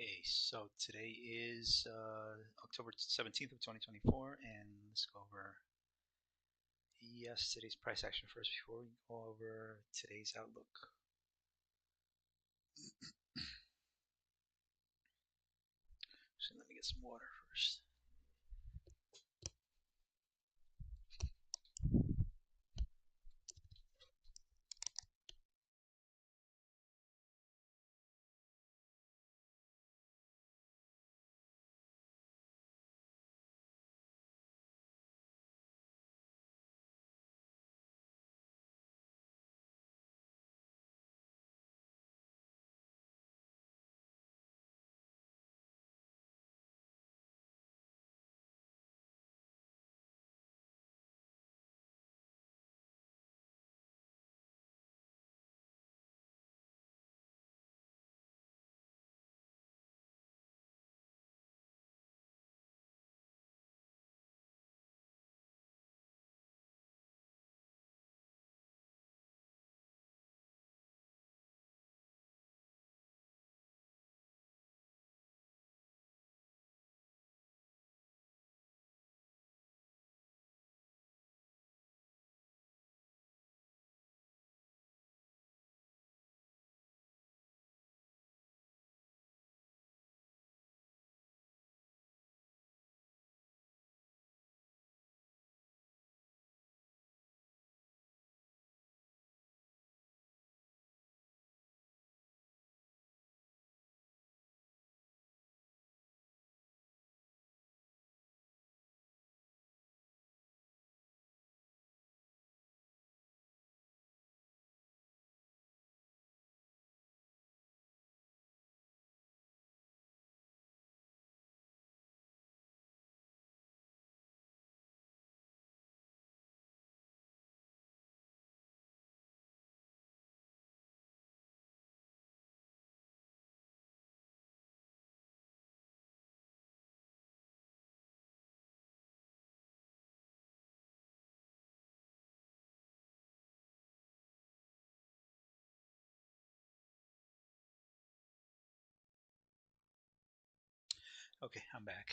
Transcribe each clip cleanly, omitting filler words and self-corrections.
Okay, so today is October 17th of 2024, and let's go over yesterday's price action first before we go over today's outlook. So let me get some water first. Okay, I'm back.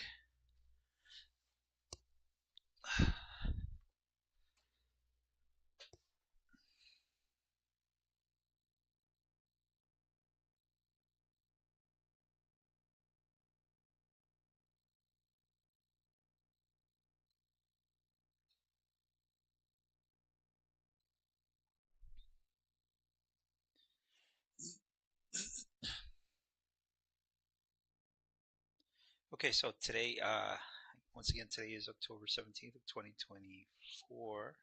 Okay, so today, once again, today is October 17th of 2024.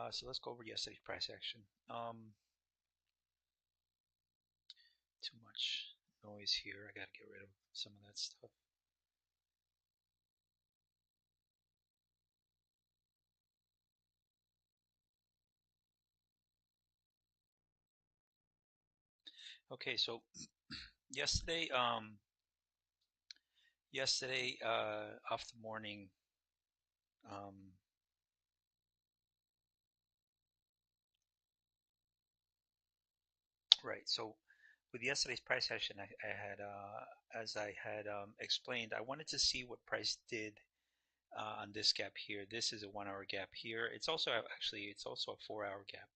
So let's go over yesterday's price action. Too much noise here. I gotta get rid of some of that stuff. Okay, so yesterday, after morning, um, right. So with yesterday's price action, I had, as I had explained, I wanted to see what price did on this gap here. This is a 1 hour gap here. It's also it's also a 4 hour gap.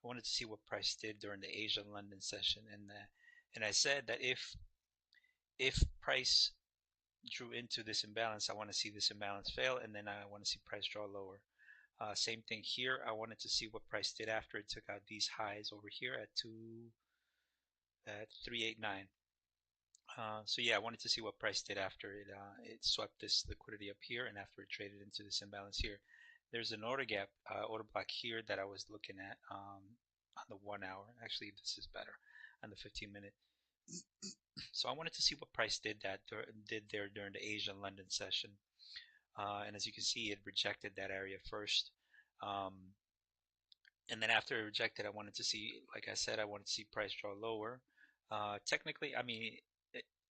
I wanted to see what price did during the Asia London session, and I said that if price drew into this imbalance, I want to see this imbalance fail, and then I want to see price draw lower. Same thing here. I wanted to see what price did after it took out these highs over here at 389. So yeah, I wanted to see what price did after it swept this liquidity up here and after it traded into this imbalance here. There's an order gap, order block here that I was looking at on the 1 hour. Actually, this is better on the 15-minute. So I wanted to see what price did there during the Asia London session. And as you can see, it rejected that area first. And then after it rejected, I wanted to see, like I said, I wanted to see price draw lower. Technically, I mean,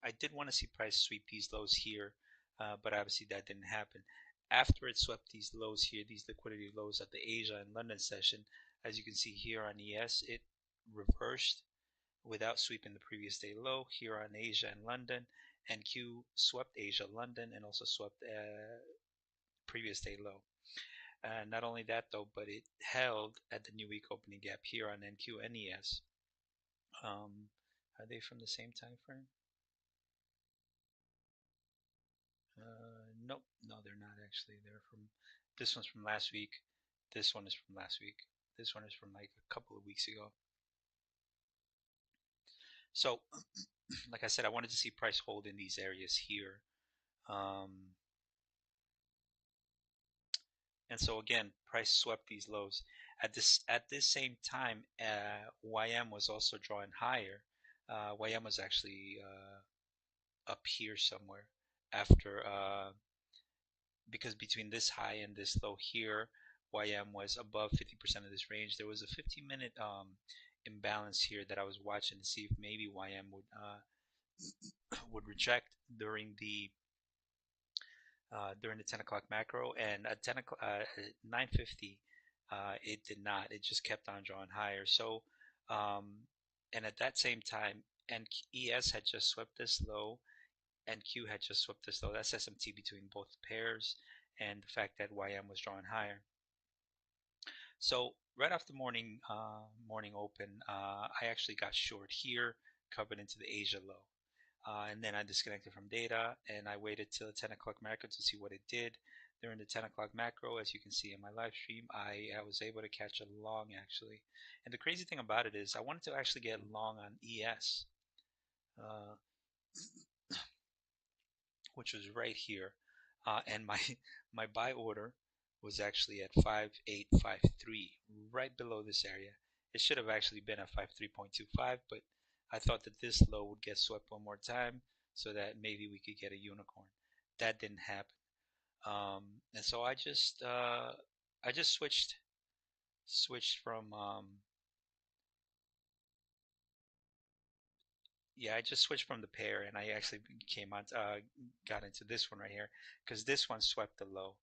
I did want to see price sweep these lows here, but obviously that didn't happen. After it swept these lows here, these liquidity lows at the Asia and London session, as you can see here on ES, it reversed without sweeping the previous day low here on Asia and London. NQ swept Asia, London, and also swept previous day low. Not only that though, but it held at the new week opening gap here on NQ and ES. Are they from the same time frame? Nope, no, they're not actually. They're from, this one's from last week. This one is from last week. This one is from like a couple of weeks ago. So, like I said, I wanted to see price hold in these areas here. And so again, price swept these lows. At this same time, YM was also drawing higher. YM was actually up here somewhere after because between this high and this low here, YM was above 50% of this range. There was a 15-minute imbalance here that I was watching to see if maybe YM would reject during the 10 o'clock macro, and at 10 o'clock, 9:50, it did not. It just kept on drawing higher. So, and at that same time, ES had just swept this low, and Q had just swept this low. That's SMT between both pairs, and the fact that YM was drawing higher. So right after morning open, I actually got short here, covered into the Asia low. And then I disconnected from data, and I waited till the 10 o'clock macro to see what it did. During the 10 o'clock macro, as you can see in my live stream, I was able to catch a long actually. And the crazy thing about it is I wanted to actually get long on ES, uh, which was right here. And my my buy order was actually at 5853, right below this area. It should have actually been at 53.25, but I thought that this low would get swept one more time so that maybe we could get a unicorn. That didn't happen. And so I just switched from yeah, I just switched from the pair, and I actually came on got into this one right here because this one swept the low.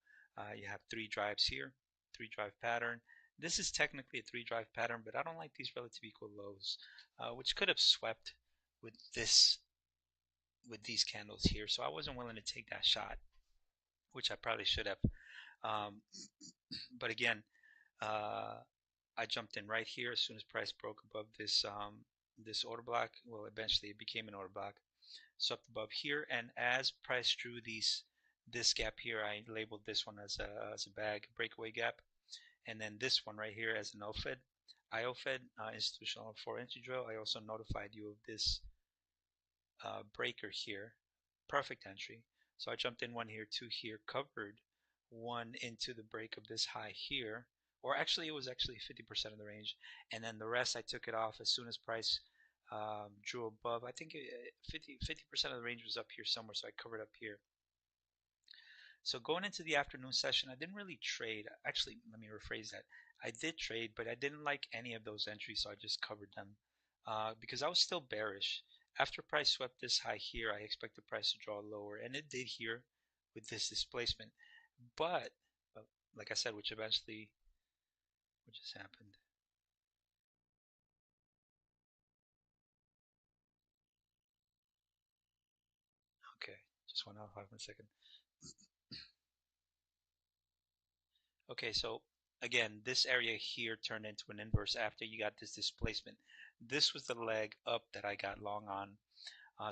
You have three drives here, three drive pattern. This is technically a three drive pattern, but I don't like these relative equal lows, which could have swept with these candles here. So I wasn't willing to take that shot, which I probably should have. Um, but again, uh, I jumped in right here as soon as price broke above this order block. Well, eventually it became an order block. So up above here, and as price drew this gap here, I labeled this one as a bag breakaway gap, and then this one right here as an OFED. IOFED, institutional 4-entry drill. I also notified you of this breaker here, perfect entry. So I jumped in one here, two here, covered one into the break of this high here, or actually it was actually 50% of the range, and then the rest I took it off as soon as price drew above. I think 50% of the range was up here somewhere, so I covered up here. So going into the afternoon session, I didn't really trade. Actually, let me rephrase that. I did trade, but I didn't like any of those entries, so I just covered them because I was still bearish. After price swept this high here, I expected price to draw lower, and it did here with this displacement. But, like I said, which eventually, what just happened? Okay, just went off 1 second. Okay, so again, this area here turned into an inverse after you got this displacement. This was the leg up that I got long on.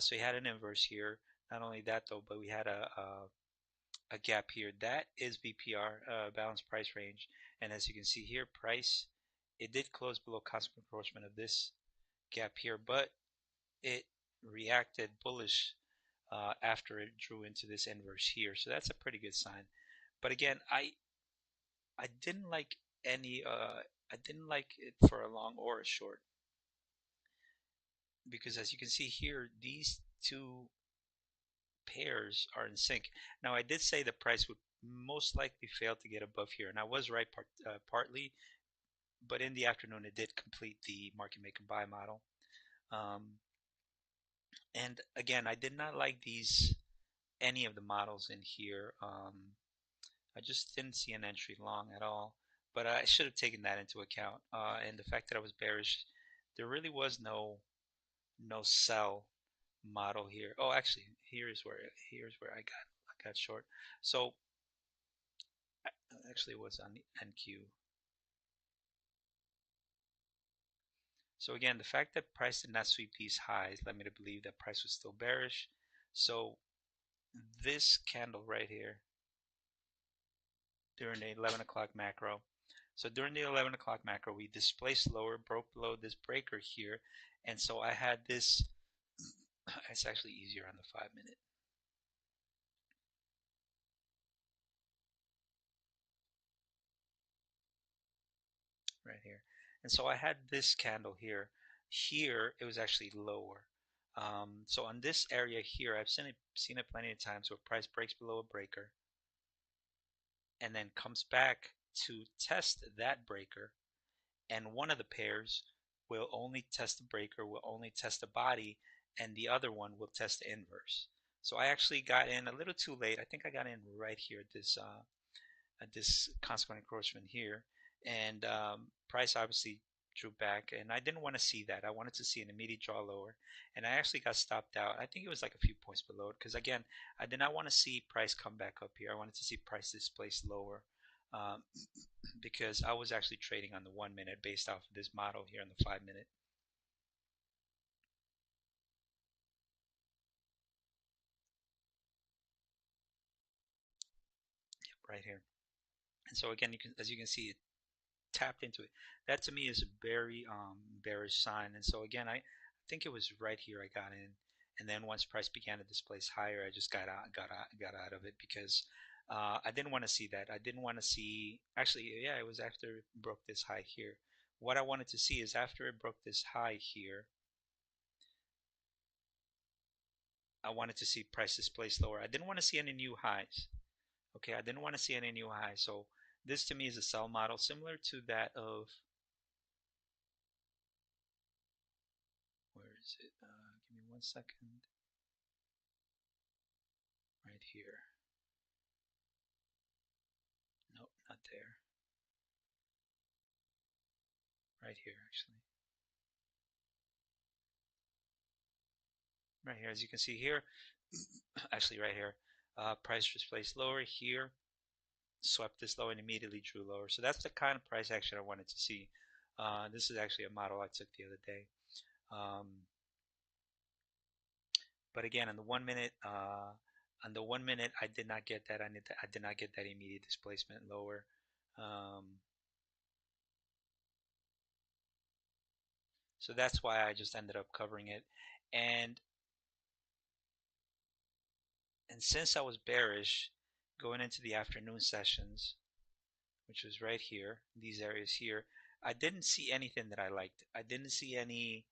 So you had an inverse here. Not only that though, but we had a gap here. That is BPR, balanced price range. And as you can see here, price, it did close below constant encroachment of this gap here, but it reacted bullish after it drew into this inverse here. So that's a pretty good sign. But again, I didn't like any I didn't like it for a long or a short, because as you can see here, these two pairs are in sync. Now I did say the price would most likely fail to get above here, and I was right partly, but in the afternoon it did complete the market make and buy model. And again, I did not like any of the models in here. I just didn't see an entry long at all, but I should have taken that into account. And the fact that I was bearish, there really was no no sell model here. Oh, actually, here's where I got short. So actually, it was on the NQ. So again, the fact that price did not sweep these highs led me to believe that price was still bearish. So this candle right here during the 11 o'clock macro. So during the 11 o'clock macro, we displaced lower, broke below this breaker here. And so I had this, it's actually easier on the 5 minute right here. And so I had this candle here. Here, it was actually lower. So on this area here, I've seen it plenty of times where price breaks below a breaker and then comes back to test that breaker, and one of the pairs will only test the breaker, will only test the body, and the other one will test the inverse. So I actually got in a little too late. I think I got in right here at this consequent encroachment here, and price obviously drew back, and I didn't want to see that. I wanted to see an immediate draw lower, and I actually got stopped out. I think it was like a few points below it, because again, I did not want to see price come back up here. I wanted to see price displace lower. Um, because I was actually trading on the 1 minute based off of this model here on the 5 minute right here. And so again, as you can see, it tapped into it. That to me is a very bearish sign. And so again, I think it was right here I got in, and then once price began to displace higher, I just got out of it because I didn't want to see that. I didn't want to see. Actually, yeah, it was after it broke this high here. What I wanted to see is after it broke this high here, I wanted to see price displace lower. I didn't want to see any new highs. Okay, I didn't want to see any new highs. So this to me is a sell model similar to that of, where is it? Give me 1 second. Right here. Nope, not there. Right here, actually. Right here, as you can see here, actually right here, price was placed lower here, swept this low and immediately drew lower. So that's the kind of price action I wanted to see. This is actually a model I took the other day. Um, but again, on the 1 minute, I did not get that. I did not get that immediate displacement lower. Um, so that's why I just ended up covering it. And and since I was bearish going into the afternoon sessions, which was right here, these areas here, I didn't see anything that I liked. I didn't see any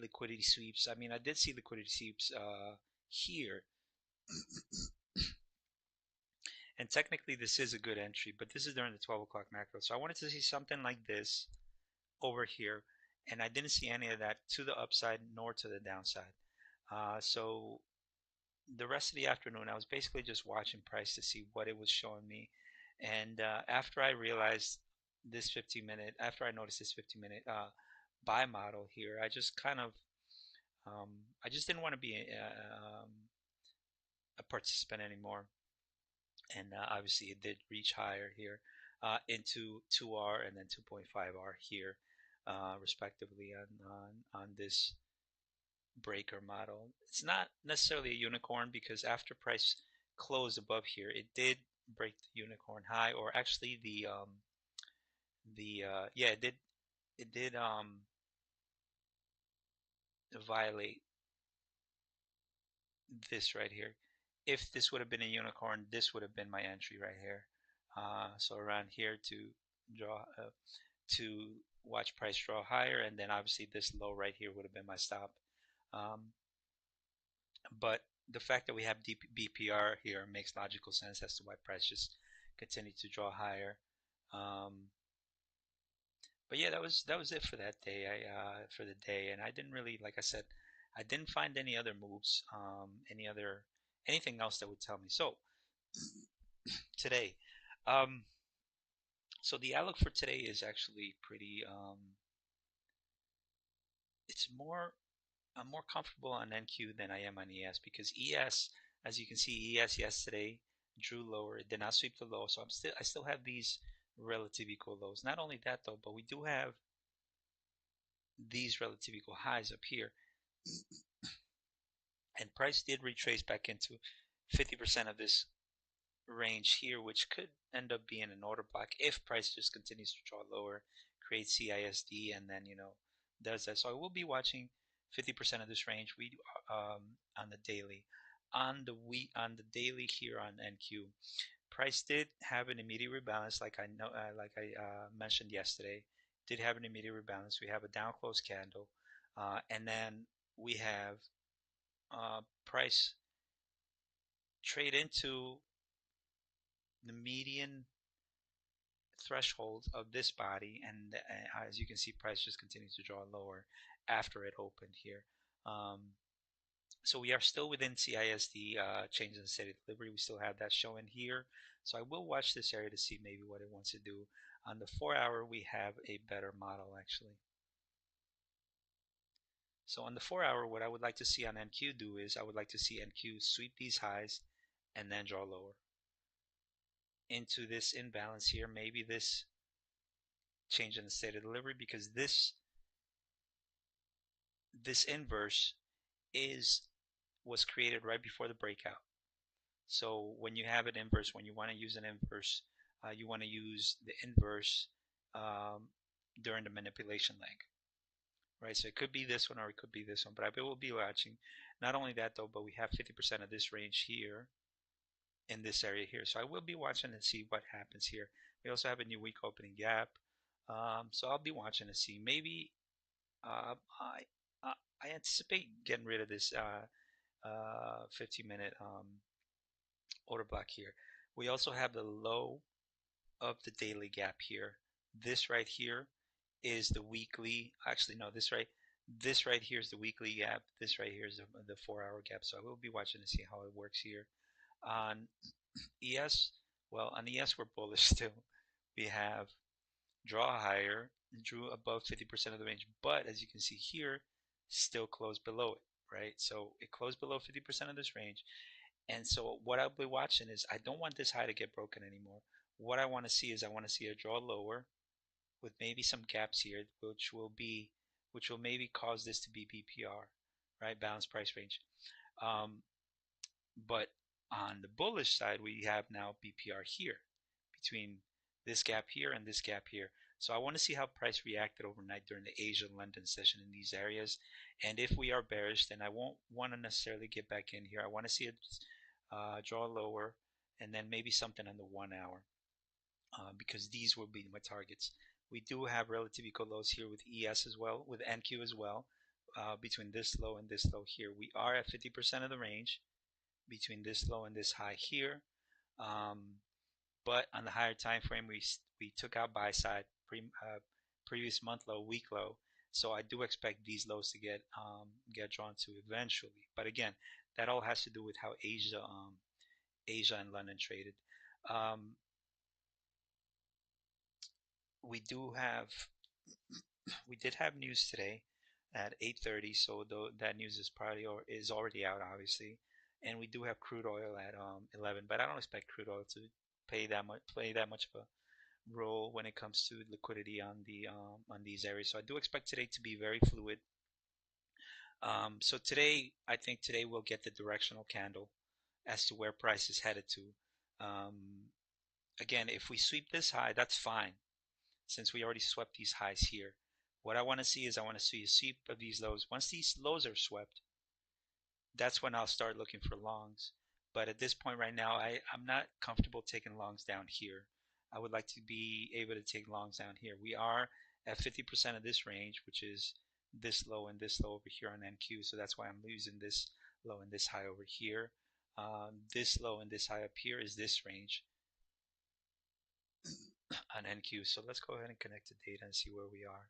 liquidity sweeps. I mean, I did see liquidity sweeps here, and technically this is a good entry, but this is during the 12 o'clock macro. So I wanted to see something like this over here, and I didn't see any of that to the upside nor to the downside. So the rest of the afternoon, I was basically just watching price to see what it was showing me. And after I realized this 15 minute, after I noticed this 15 minute buy model here, I just kind of, um, I just didn't want to be a participant anymore. And obviously, it did reach higher here into 2R and then 2.5R here, respectively, on this breaker model. It's not necessarily a unicorn because after price closed above here, it did break the unicorn high, or actually the yeah, it did violate this right here. If this would have been a unicorn, this would have been my entry right here. So around here to draw to watch price draw higher, and then obviously this low right here would have been my stop. Um, but the fact that we have BPR here makes logical sense as to why price just continued to draw higher. Um, but yeah, that was it for that day. For the day, and I didn't really, like I said, I didn't find any other moves, anything else that would tell me. So today, um, so the outlook for today is actually pretty it's more, I'm more comfortable on NQ than I am on ES, because ES, as you can see, ES yesterday drew lower. It did not sweep the low, so I still have these relative equal lows. Not only that though, but we do have these relative equal highs up here, and price did retrace back into 50% of this range here, which could end up being an order block if price just continues to draw lower, create CISD, and then does that. So I will be watching 50% of this range. We on the daily, on the daily here on NQ, price did have an immediate rebalance, like I mentioned yesterday. Did have an immediate rebalance. We have a down close candle, and then we have price trade into the median threshold of this body, and as you can see, price just continues to draw lower after it opened here. So we are still within CISD, change in the state of delivery. We still have that showing here. So I will watch this area to see maybe what it wants to do. On the 4-hour, we have a better model actually. So on the 4-hour, what I would like to see on NQ do is I would like to see NQ sweep these highs and then draw lower into this imbalance here. Maybe this change in the state of delivery, because this inverse was created right before the breakout. So when you have an inverse, when you want to use an inverse, you want to use the inverse during the manipulation leg, right? So it could be this one or it could be this one, but I will be watching. Not only that though, but we have 50% of this range here in this area here. So I will be watching and see what happens here. We also have a new week opening gap. So I'll be watching to see. Maybe I anticipate getting rid of this 15-minute order block here. We also have the low of the daily gap here. This right here is the weekly. Actually, no, this right here is the weekly gap. This right here is the 4-hour gap. So I will be watching to see how it works here. On ES, well, on ES we're bullish still. We have draw higher, drew above 50% of the range, but as you can see here, still closed below it, right? So it closed below 50% of this range. And so what I'll be watching is, I don't want this high to get broken anymore. What I want to see is, I want to see a draw lower with maybe some gaps here, which will maybe cause this to be BPR, right? Balanced price range. But on the bullish side, we have now BPR here between this gap here and this gap here. So I want to see how price reacted overnight during the Asia-London session in these areas. And if we are bearish, then I won't want to necessarily get back in here. I want to see it draw lower, and then maybe something on the 1-hour, because these will be my targets. We do have relative equal lows here with ES as well, with NQ as well, between this low and this low here. We are at 50% of the range between this low and this high here. But on the higher time frame, we took out buy side previous month low, week low. So I do expect these lows to get drawn to eventually. But again, that all has to do with how Asia and London traded. We did have news today at 8:30, so that news is already out, obviously. And we do have crude oil at 11, but I don't expect crude oil to play that much of a role when it comes to liquidity on these areas. So I do expect today to be very fluid. So I think today we'll get the directional candle as to where price is headed to. Again, if we sweep this high, that's fine, since we already swept these highs here. What I want to see is, I want to see a sweep of these lows. Once these lows are swept, that's when I'll start looking for longs. But at this point right now, I'm not comfortable taking longs down here. I would like to be able to take longs down here. We are at 50% of this range, which is this low and this low over here on NQ. So that's why I'm losing this low and this high over here. This low and this high up here is this range on NQ. So let's go ahead and connect the data and see where we are.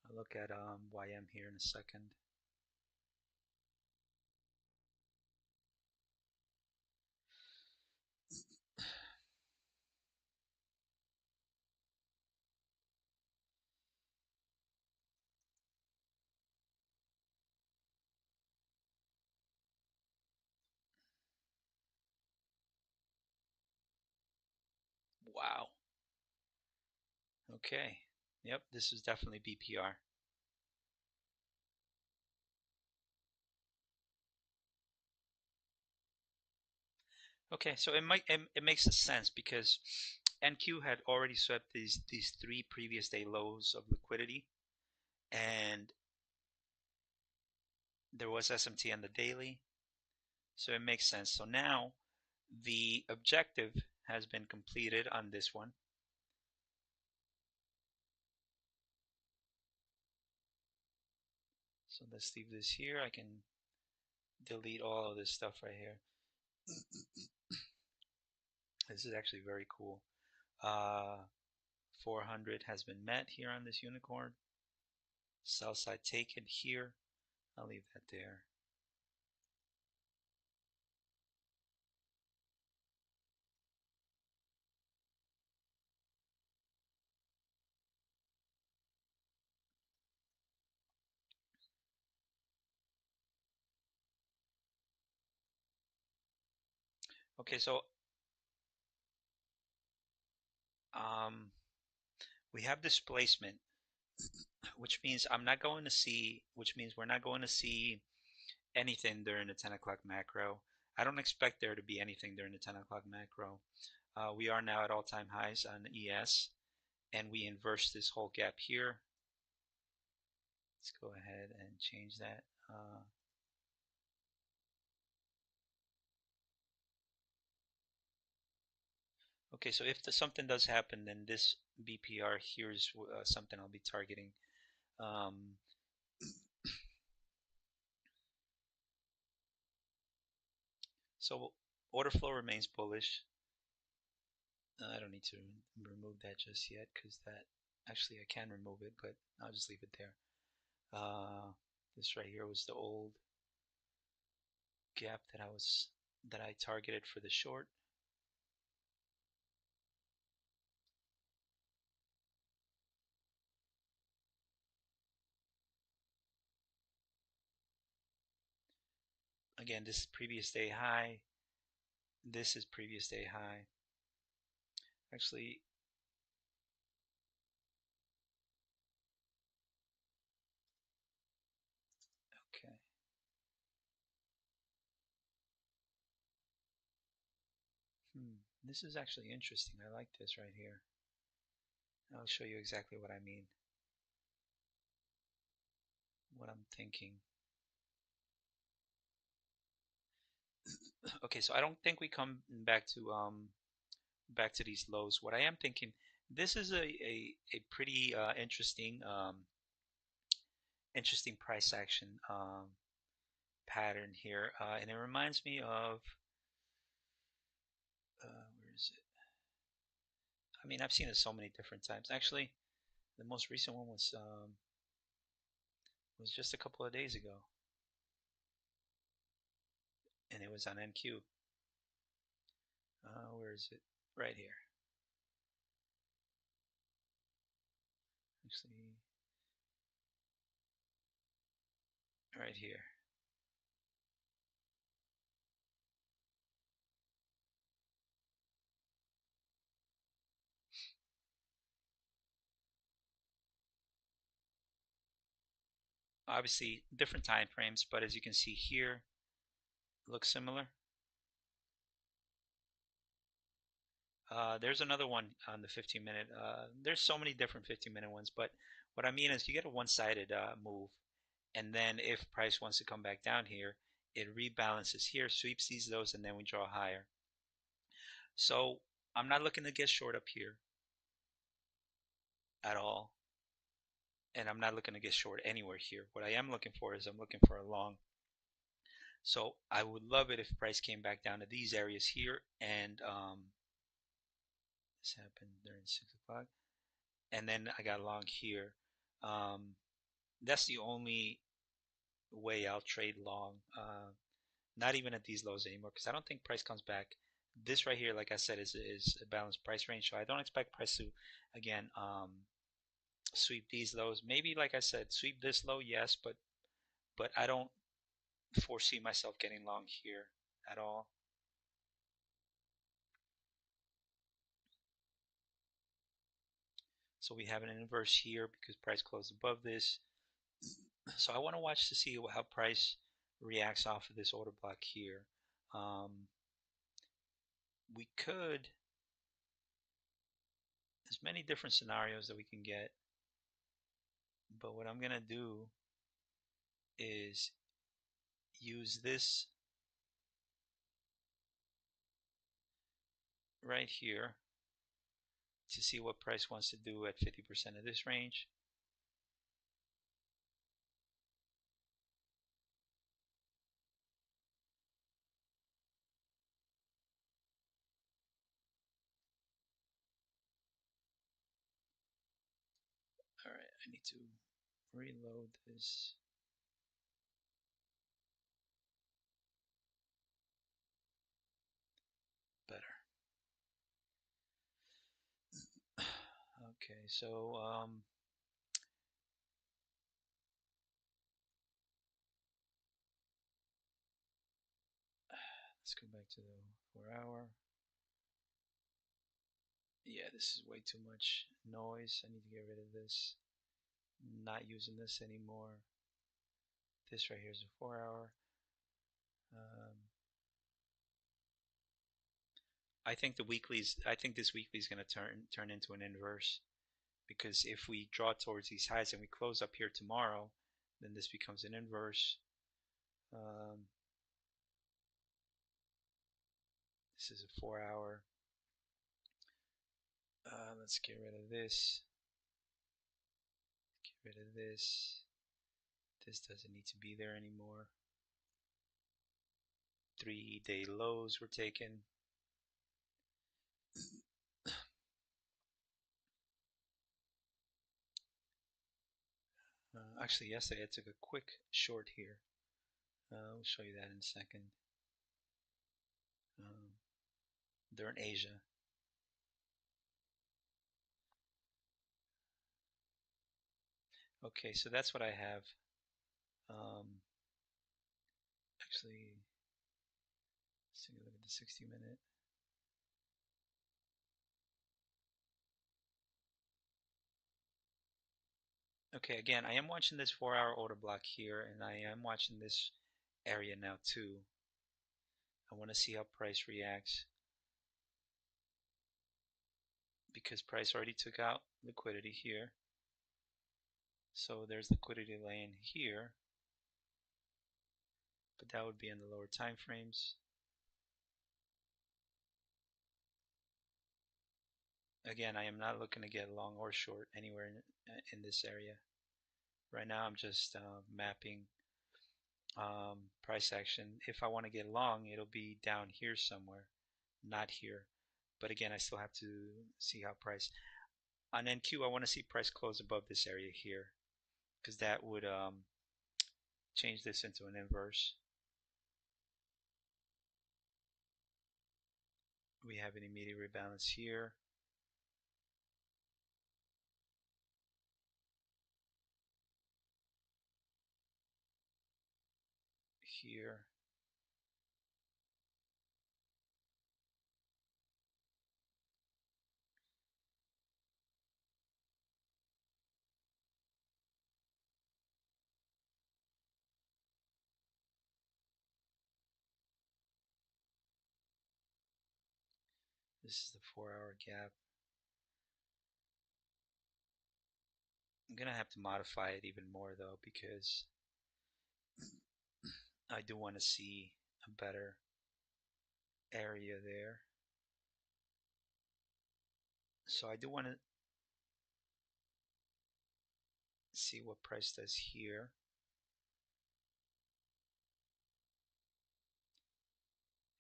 I'll look at YM here in a second. Wow. Okay. Yep, this is definitely BPR. Okay, so it makes a sense because NQ had already swept these three previous day lows of liquidity, and there was SMT on the daily, so it makes sense. So now the objective has been completed on this one. So let's leave this here. I can delete all of this stuff right here. This is actually very cool. 400 has been met here on this unicorn. Sell side taken here. I'll leave that there. Okay, so um, we have displacement, which means which means we're not going to see anything during the 10 o'clock macro. I don't expect there to be anything during the 10 o'clock macro. We are now at all-time highs on ES, and we inverse this whole gap here. Let's go ahead and change that. Okay, so if something does happen, then this BPR here is something I'll be targeting. Um, so order flow remains bullish. I don't need to remove that just yet because that actually I can remove it, but I'll just leave it there. This right here was the old gap that I targeted for the short. Again, this is previous day high. This is previous day high. Actually, okay. This is actually interesting. I like this right here. I'll show you exactly what I mean, what I'm thinking. Okay, so I don't think we come back to these lows. What I am thinking, this is a pretty interesting price action pattern here, and it reminds me of where is it? I mean, I've seen it so many different times. Actually, the most recent one was just a couple of days ago, and it was on NQ. Where is it? Right here. Actually, right here. Obviously, different time frames, but as you can see here, looks similar. There's another one on the 15-minute. There's so many different 15-minute ones, but what I mean is you get a one-sided move, and then if price wants to come back down here, it rebalances here, sweeps these lows, and then we draw higher. So I'm not looking to get short up here at all, and I'm not looking to get short anywhere here. What I am looking for is I'm looking for a long. So I would love it if price came back down to these areas here, and this happened during 6 o'clock, and then I got long here. Um, that's the only way I'll trade long. Not even at these lows anymore because I don't think price comes back. This right here, like I said, is a balanced price range, so I don't expect price to again sweep these lows. Maybe, like I said, sweep this low, yes, but I don't foresee myself getting long here at all. So we have an inverse here because price closed above this. So I want to watch to see how price reacts off of this order block here. We could, there's many different scenarios that we can get, but what I'm going to do is use this right here to see what price wants to do at 50% of this range. All right, I need to reload this. Better. Okay, so let's go back to the 4-hour. Yeah, this is way too much noise. I need to get rid of this. Not using this anymore. This right here is a 4-hour. I think the weeklies. I think this weekly is going to turn into an inverse, because if we draw towards these highs and we close up here tomorrow, then this becomes an inverse. This is a 4-hour. Let's get rid of this. Get rid of this. This doesn't need to be there anymore. 3-day lows were taken. Actually, yesterday I took a quick short here. We'll show you that in a second. They're in Asia. Okay, so that's what I have. Actually, let's take a look at the 60-minute. Okay, again, I am watching this 4-hour order block here, and I am watching this area now too. I want to see how price reacts, because price already took out liquidity here. So there's liquidity laying here, but that would be in the lower time frames. Again, I am not looking to get long or short anywhere in this area. Right now I'm just mapping price action. If I want to get long, it'll be down here somewhere, not here. But again, I still have to see how price. On NQ, I want to see price close above this area here, because that would change this into an inverse. We have an immediate rebalance here. Here. This is the 4-hour gap. I'm gonna have to modify it even more though, because I do want to see a better area there. So I do want to see what price does here.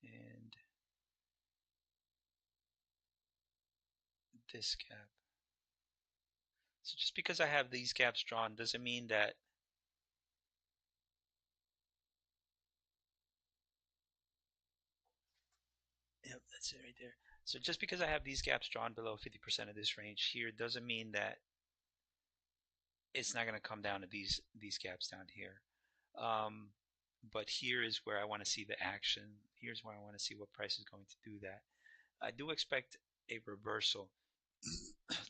And this gap. So just because I have these gaps drawn doesn't mean that yep, that's it right there. So just because I have these gaps drawn below 50% of this range here doesn't mean that it's not going to come down to these gaps down here. But here is where I want to see the action. Here's where I want to see what price is going to do that. I do expect a reversal.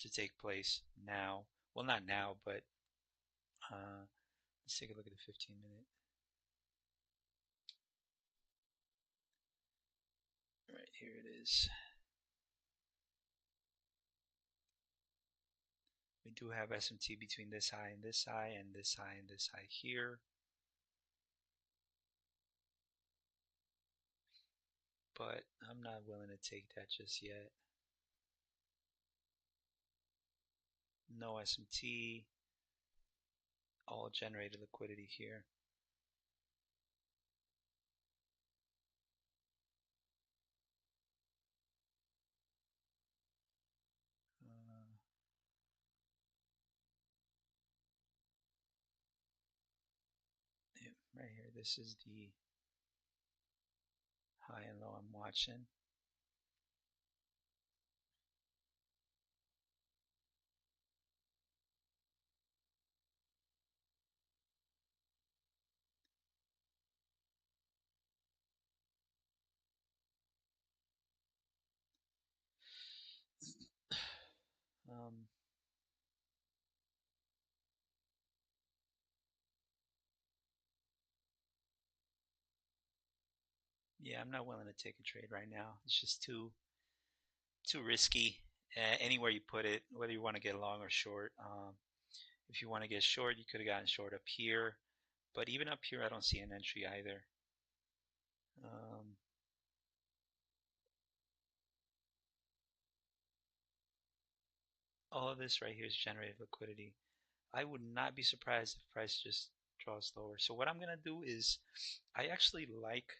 to take place now. Well, not now, but let's take a look at the 15-minute. Right here it is. We do have SMT between this high and this high, and this high and this high here. But I'm not willing to take that just yet. No SMT, all generated liquidity here. Yeah, right here, this is the high and low I'm watching. Um, yeah, I'm not willing to take a trade right now. It's just too risky. Anywhere you put it, whether you want to get long or short. If you want to get short, you could have gotten short up here. But even up here, I don't see an entry either. Um, all of this right here is generated liquidity. I would not be surprised if price just draws lower. So what I'm going to do is I actually like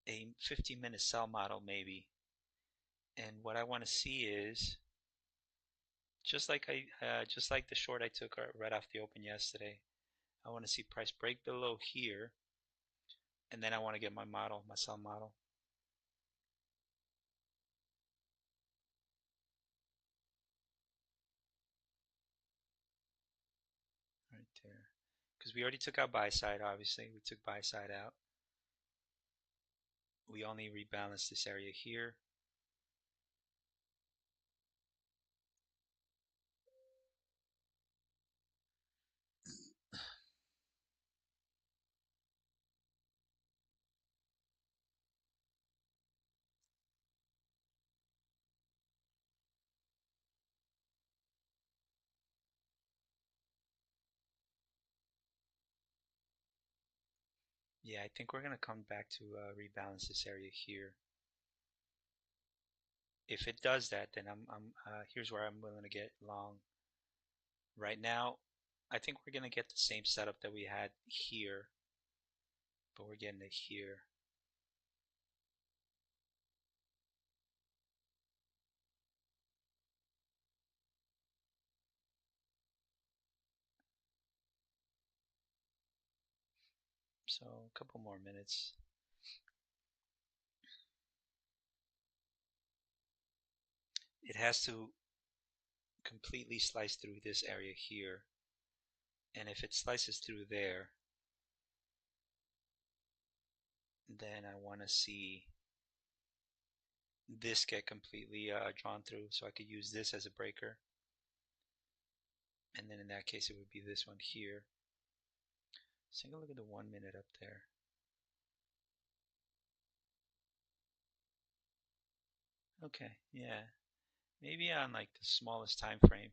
a 15-minute sell model maybe. And what I want to see is just like the short I took right off the open yesterday. I want to see price break below here, and then I want to get my model, my sell model. Right there. Because we already took out buy side, obviously. We took buy side out. We only rebalanced this area here. Yeah, I think we're going to come back to rebalance this area here. If it does that, then here's where I'm willing to get long. Right now, I think we're going to get the same setup that we had here, but we're getting it here. So a couple more minutes. It has to completely slice through this area here. And if it slices through there, then I want to see this get completely drawn through, so I could use this as a breaker. And then in that case, it would be this one here. Let's take a look at the 1 minute up there. Okay, yeah. Maybe on like the smallest time frame.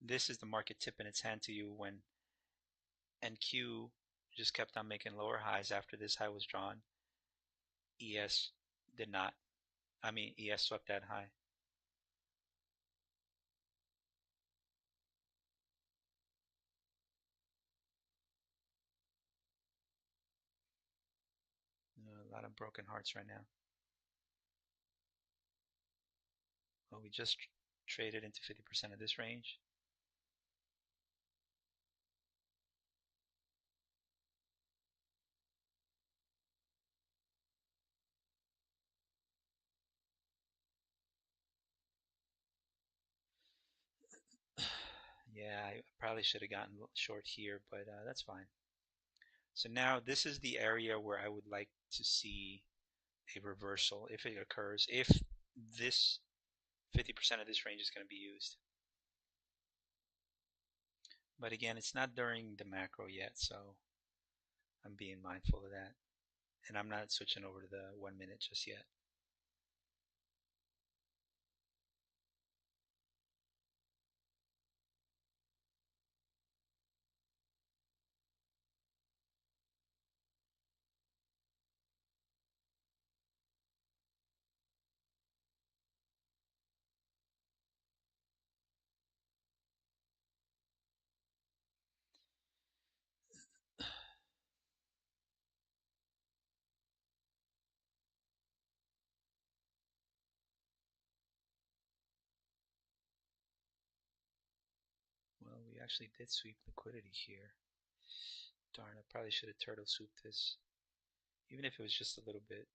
This is the market tipping its hand to you when NQ just kept on making lower highs after this high was drawn. ES did not. ES swept that high. A lot of broken hearts right now. Well, we just traded into 50% of this range. Yeah, I probably should have gotten short here, but that's fine. So now this is the area where I would like to see a reversal if it occurs, if this 50% of this range is going to be used. But again, it's not during the macro yet, so I'm being mindful of that. And I'm not switching over to the 1 minute just yet. Well, we actually did sweep liquidity here. Darn, I probably should have turtle swooped this, even if it was just a little bit.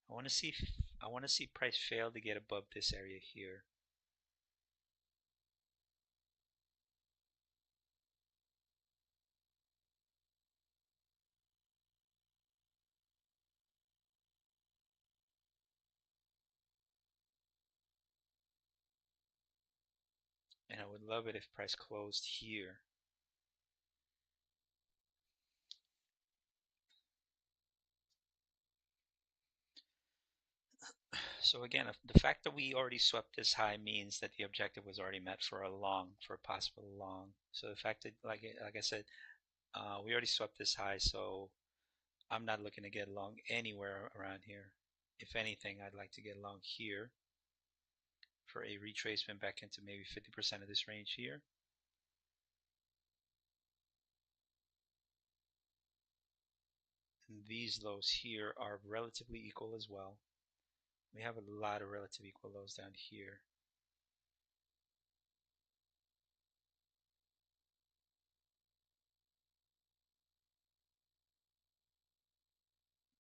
I want to see price fail to get above this area here. And I would love it if price closed here. So again, the fact that we already swept this high means that the objective was already met for a long, for a possible long. So the fact that, like I said, we already swept this high, so I'm not looking to get long anywhere around here. If anything, I'd like to get long here for a retracement back into maybe 50% of this range here. And these lows here are relatively equal as well. We have a lot of relative equal lows down here.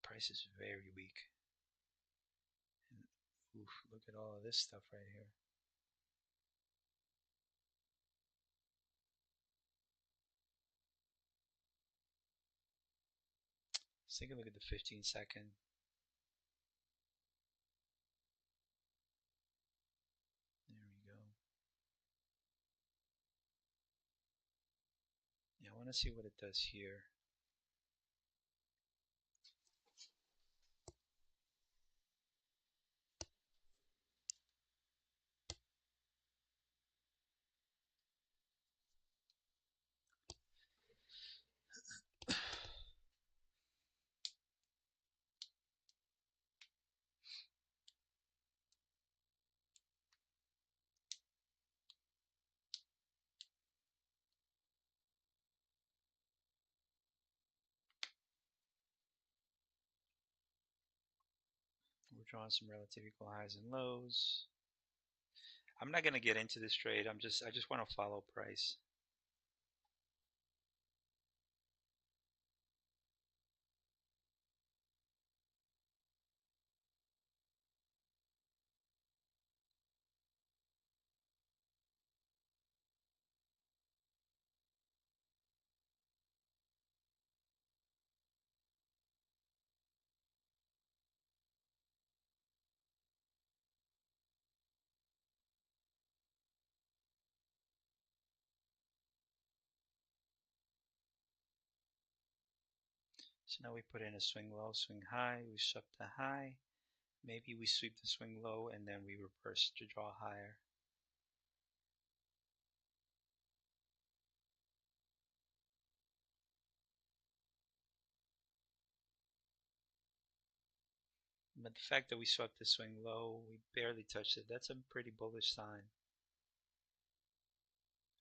Price is very weak. And oof, look at all of this stuff right here. Let's take a look at the 15-second. There we go. Yeah, I want to see what it does here. We're drawing some relative equal highs and lows. I'm not going to get into this trade. I just want to follow price. So now we put in a swing low, swing high. We swept the high. Maybe we sweep the swing low and then we reverse to draw higher. But the fact that we swept the swing low, we barely touched it, that's a pretty bullish sign.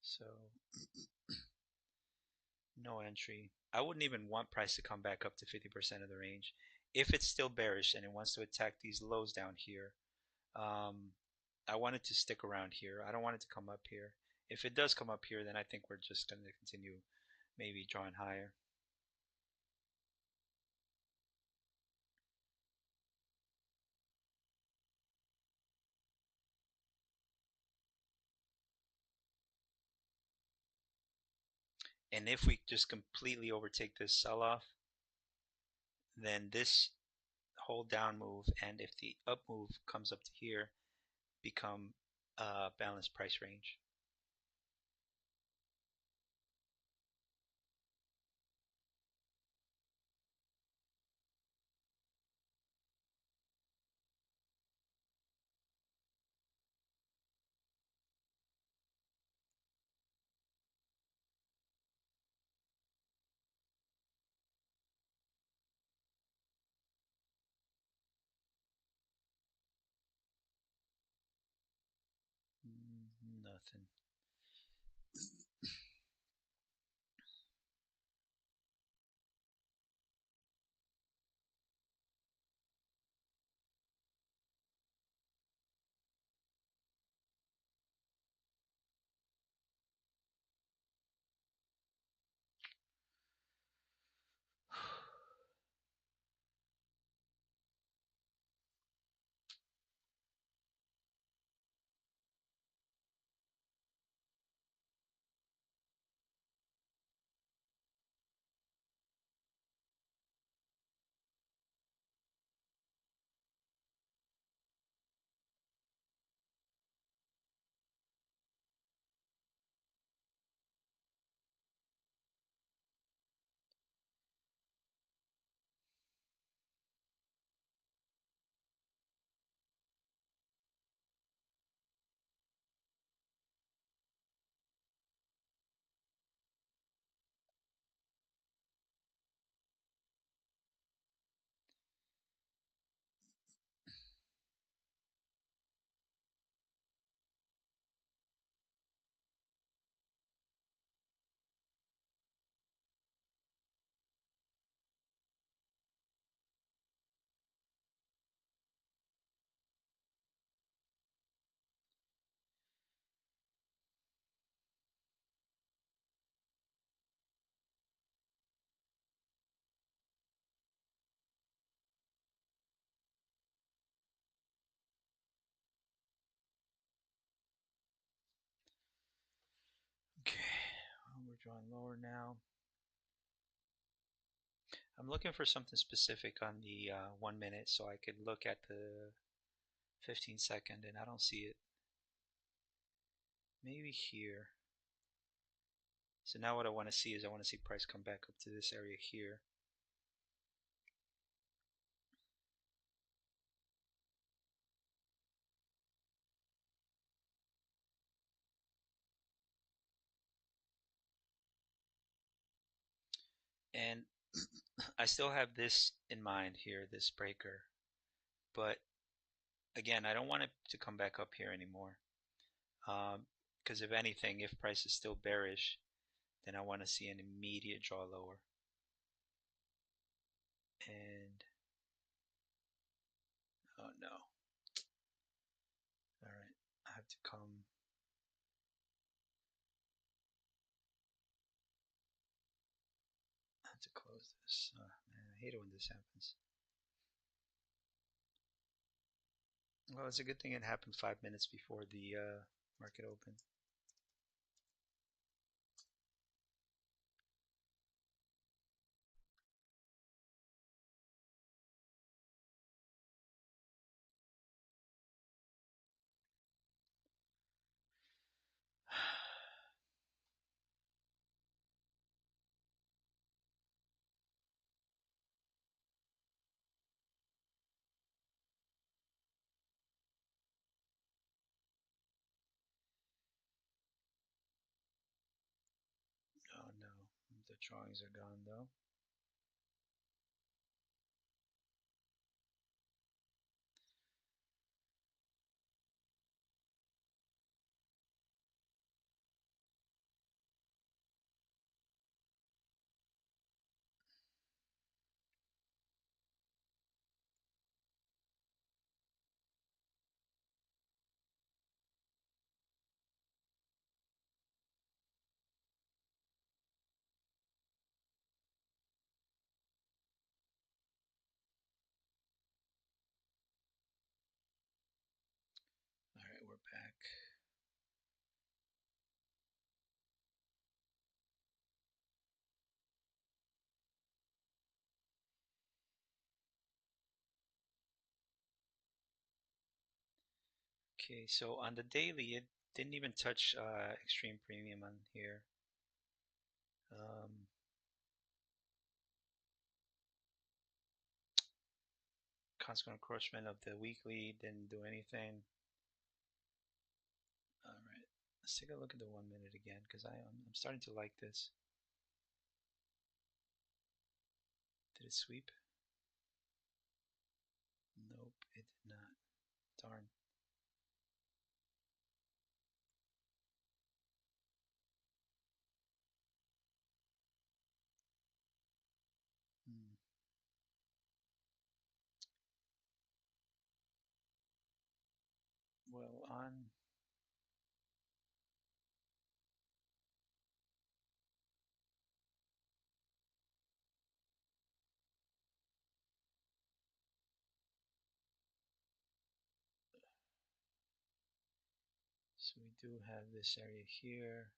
So no entry. I wouldn't even want price to come back up to 50% of the range. If it's still bearish and it wants to attack these lows down here, I want it to stick around here. I don't want it to come up here. If it does come up here, then I think we're just going to continue maybe drawing higher. And if we just completely overtake this sell-off, then this whole down move, and if the up move comes up to here, become a balanced price range. Nothing. Okay, well, we're drawing lower now. I'm looking for something specific on the 1 minute so I could look at the 15-second, and I don't see it. Maybe here. So now what I want to see is I want to see price come back up to this area here. And I still have this in mind here, this breaker. But again, I don't want it to come back up here anymore. Because if anything, if price is still bearish, then I want to see an immediate draw lower. And oh no. All right, I have to come. I have to close this. Man, I hate it when this happens. Well, it's a good thing it happened 5 minutes before the market opened. Oh no, the drawings are gone though. Okay, so on the daily, it didn't even touch extreme premium on here. Constant encroachment of the weekly didn't do anything. All right, let's take a look at the 1 minute again because I'm starting to like this. Did it sweep? Nope, it did not. Darn. Hmm. Well, so we do have this area here,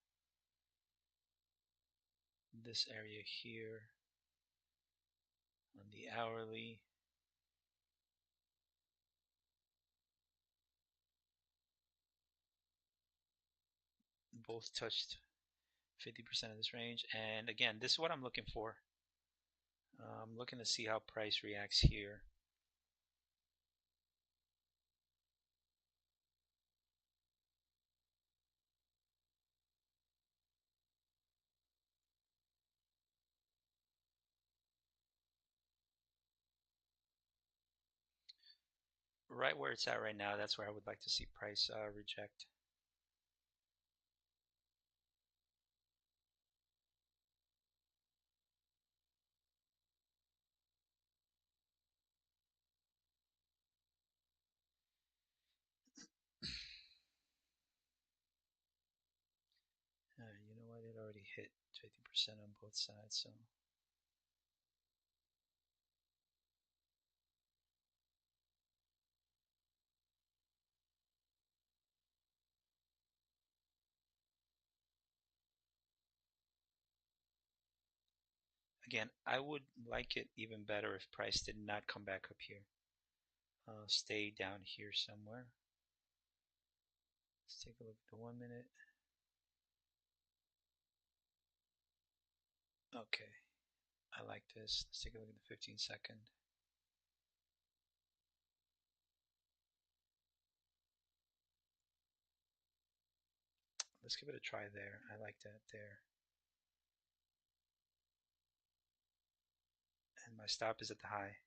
this area here on the hourly. Both touched 50% of this range. And again, this is what I'm looking for. I'm looking to see how price reacts here. Right where it's at right now, that's where I would like to see price reject. You know what? It already hit 50% on both sides, so again, I would like it even better if price did not come back up here. Stay down here somewhere. Let's take a look at the 1 minute. Okay, I like this. Let's take a look at the 15-second. Let's give it a try there. I like that there. And my stop is at the high.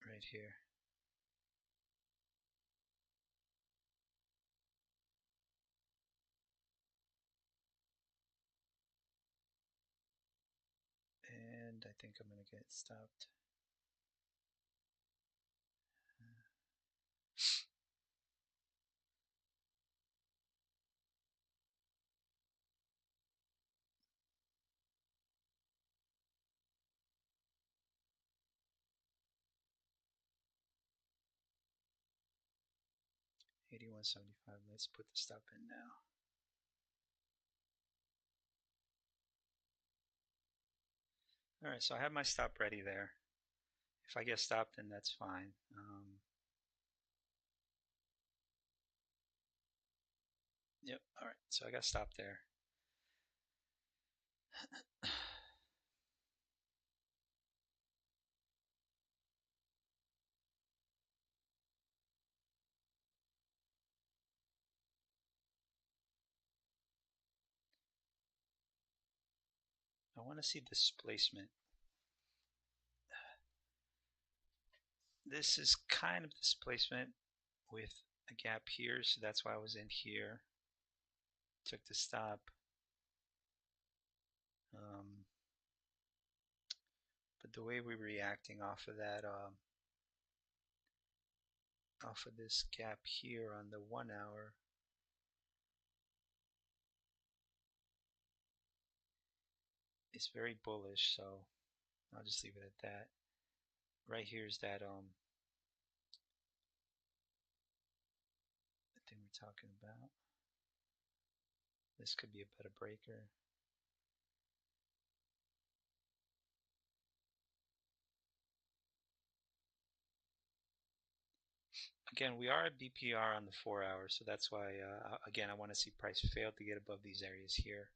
Right here. And I think I'm going to get stopped. 81.75. Let's put the stop in now. All right, so I have my stop ready there. If I get stopped, then that's fine. Yep, all right, so I got stopped there. I want to see displacement. This is kind of displacement with a gap here, so that's why I was in here. Took the stop. But the way we're reacting off of that, off of this gap here on the 1 hour, is very bullish, so I'll just leave it at that. Right here is that the thing we're talking about. This could be a better breaker. Again, we are at BPR on the 4 hours, so that's why, again, I want to see price fail to get above these areas here.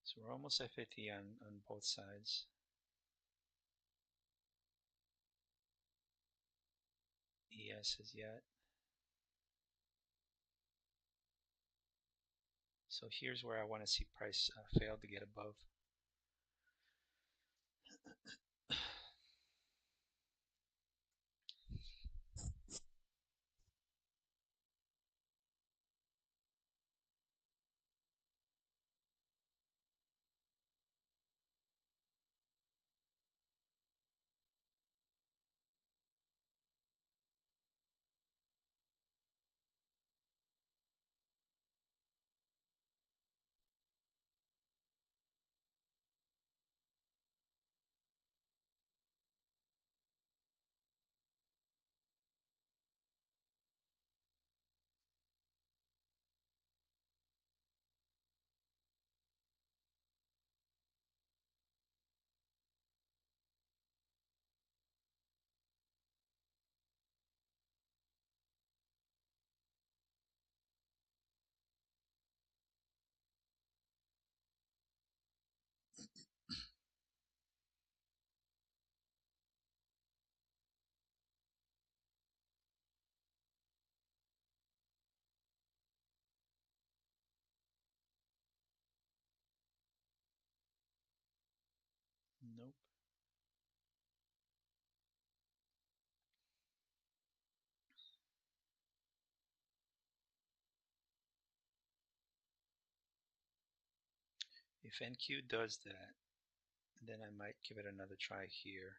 So we're almost at 50 on both sides. ES is yet. So here's where I want to see price fail to get above. Nope. If NQ does that, then I might give it another try here.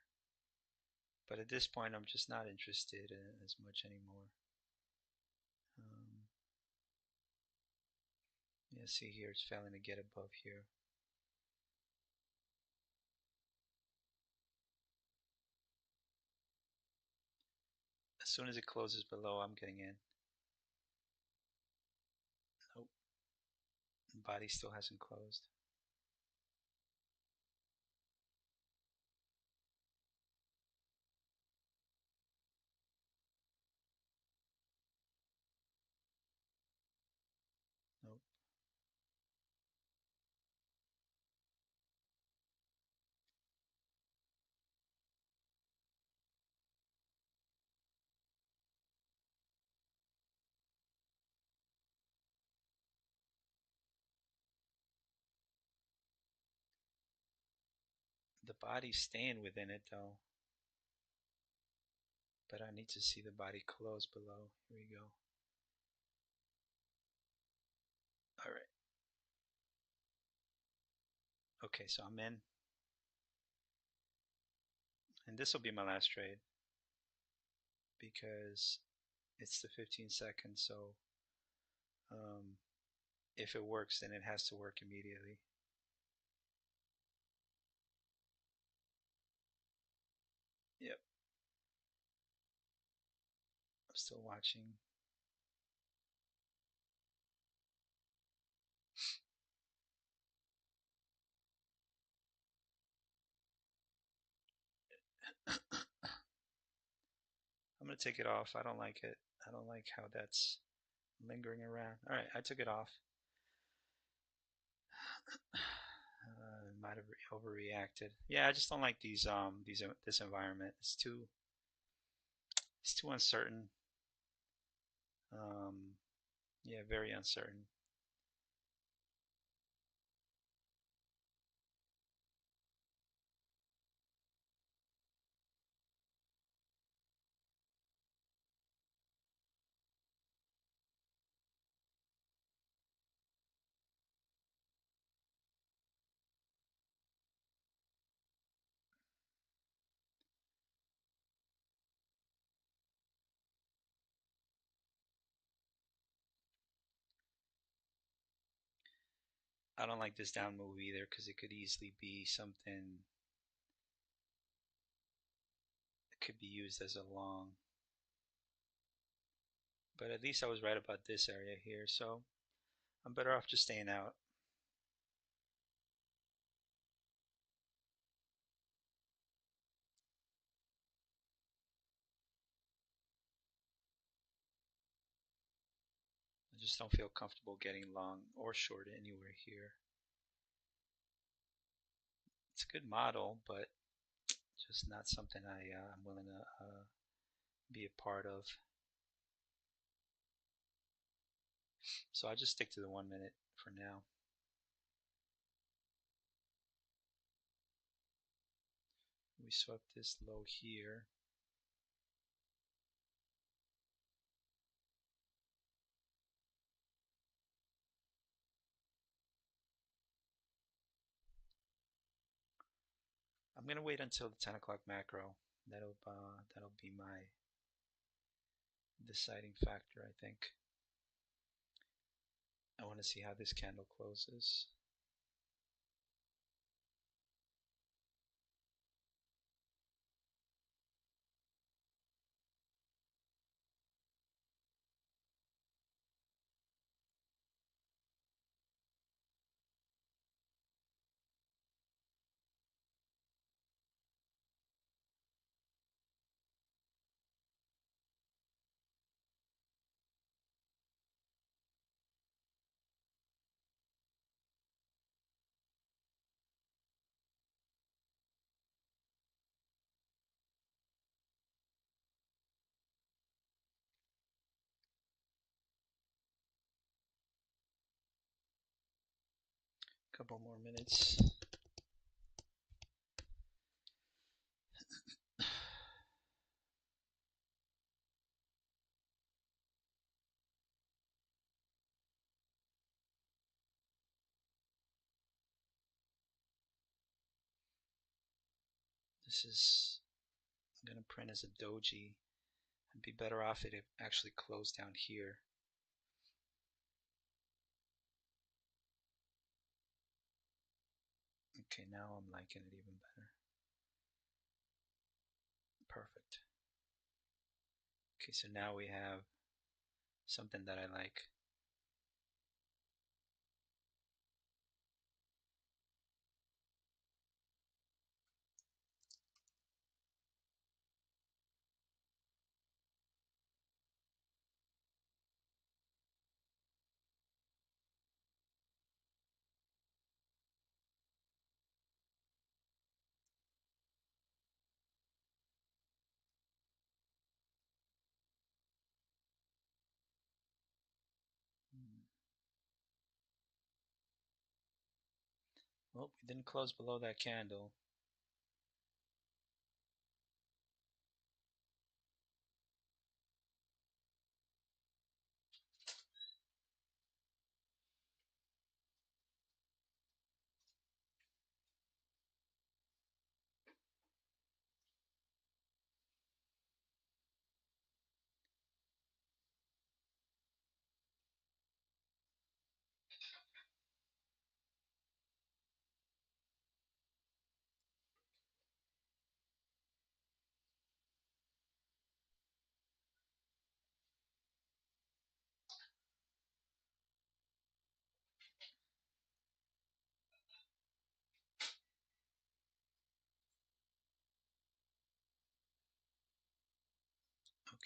But at this point, I'm just not interested in it as much anymore. Yeah, see here, it's failing to get above here. As soon as it closes below, I'm getting in. Nope. The body still hasn't closed. Nope. The body's staying within it though. But I need to see the body close below. Here we go. All right. Okay, so I'm in. And this will be my last trade because it's the 15 seconds. So if it works, then it has to work immediately. Yep. I'm still watching. I'm going to take it off. I don't like it. I don't like how that's lingering around. All right, I took it off. Might have overreacted. Yeah, I just don't like this environment. It's too uncertain. Yeah, very uncertain. I don't like this down move either because it could easily be something that could be used as a long. But at least I was right about this area here, so I'm better off just staying out. I just don't feel comfortable getting long or short anywhere here. It's a good model, but just not something I'm willing to be a part of. So I'll just stick to the 1 minute for now. We swept this low here. I'm gonna wait until the 10 o'clock macro. That'll be my deciding factor, I think. I want to see how this candle closes. Couple more minutes. This is gonna print as a doji. I'd be better off if it actually closed down here. Okay, now I'm liking it even better. Perfect. Okay, so now we have something that I like. Well, we didn't close below that candle.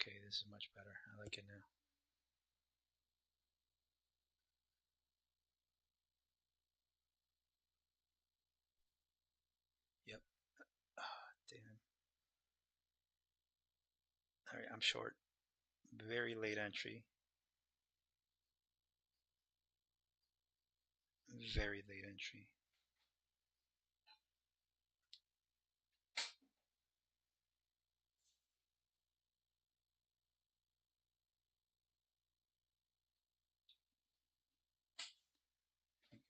Okay, this is much better. I like it now. Yep. Oh, damn. All right, I'm short. Very late entry. Very late entry.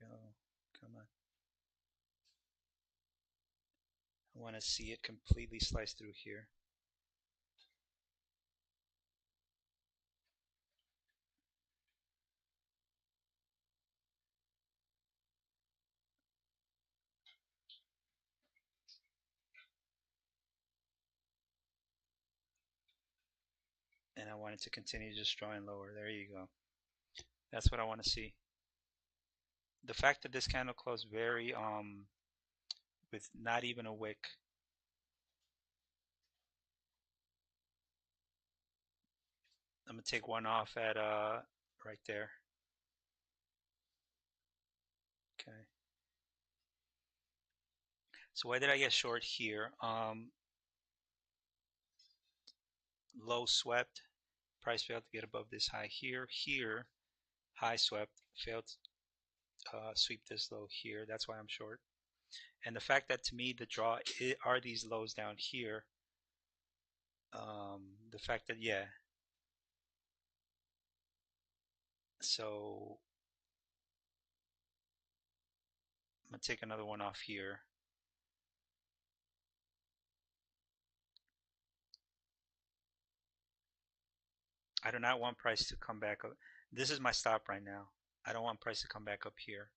There you go. Come on. I want to see it completely slice through here. and I want it to continue just drawing lower. There you go. That's what I want to see. The fact that this candle closed very with not even a wick. I'm gonna take one off at right there. Okay. So why did I get short here? Low swept, price failed to get above this high here. Here, high swept, failed to sweep this low here. That's why I'm short. And the fact that to me the draw are these lows down here. The fact that so I'm gonna take another one off here. I do not want price to come back up. This is my stop right now. I don't want price to come back up here.